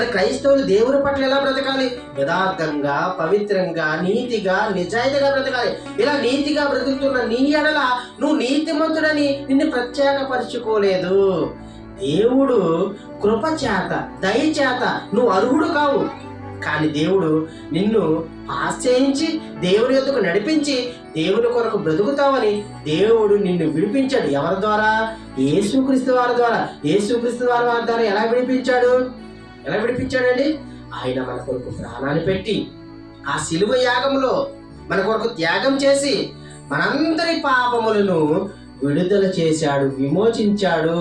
క్రైస్తవులు దేవుని పట్ల ఎలా బ్రతకాలి? యథార్థంగా, పవిత్రంగా, నీతిగా, నిజాయితీగా బ్రతకాలి. ఇలా నీతిగా బ్రతుకుతున్న నీ ఎడల నువ్వు నీతిమంతుడని నిన్ను ప్రత్యేకపరుచుకోలేదు. దేవుడు కృప చేత, దయ చేత నువ్వు అర్హుడు కావు. కానీ దేవుడు నిన్ను ఆశ్రయించి దేవుని యొద్దకు నడిపించి దేవుని కొరకు బ్రతుకుతావని దేవుడు నిన్ను విడిపించాడు. ఎవరి ద్వారా? యేసుక్రీస్తు వారి ద్వారా. యేసుక్రీస్తు వారి ద్వారా ఎలా విడిపించాడండి? ఆయన మన కొరకు ప్రాణాన్ని పెట్టి ఆ శిలువ యాగంలో మన కొరకు త్యాగం చేసి మనందరి పాపములను విడుదల చేశాడు, విమోచించాడు.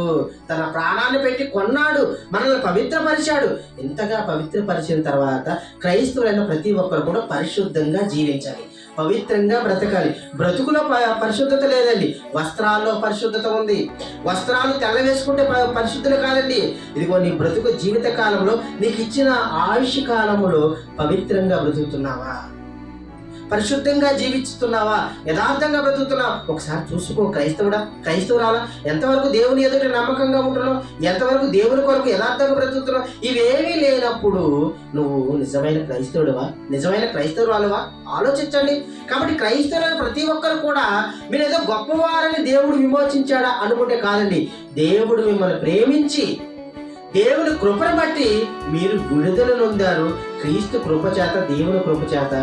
తన ప్రాణాన్ని పెట్టి కొన్నాడు, మనల్ని పవిత్రపరిచాడు. ఇంతగా పవిత్రపరిచిన తర్వాత క్రైస్తవులైన ప్రతి ఒక్కరు కూడా పరిశుద్ధంగా జీవించాలి, పవిత్రంగా బ్రతకాలి. బ్రతుకులో పరిశుద్ధత లేదండి, వస్త్రాల్లో పరిశుద్ధత ఉంది. వస్త్రాలు తెల్ల వేసుకుంటే పరిశుద్ధులు కాదండి. ఇదిగో నీ బ్రతుకు జీవిత కాలంలో నీకు ఇచ్చిన ఆయుష్ కాలంలో పవిత్రంగా బ్రతుకుతున్నావా? పరిశుద్ధంగా జీవిస్తున్నావా? యథార్థంగా బ్రతుకుతున్నావా? ఒకసారి చూసుకో. క్రైస్తవురాలా, ఎంతవరకు దేవుని ఎదుట నమ్మకంగా ఉంటున్నావు? ఎంతవరకు దేవుని కొరకు యథార్థంగా బ్రతుకుతున్నావు? ఇవేమీ లేనప్పుడు నువ్వు నిజమైన క్రైస్తవుడివా, నిజమైన క్రైస్తవురాలువా? ఆలోచించండి. కాబట్టి క్రైస్తవులైన ప్రతి ఒక్కరు కూడా మీరు ఏదో గొప్పవారని దేవుడు విమోచించాడా అనుకుంటే కాదండి. దేవుడు మిమ్మల్ని ప్రేమించి దేవుని కృపను బట్టి మీరు విడుదల నొందారు. క్రీస్తు కృప చేత, దేవుని కృప చేత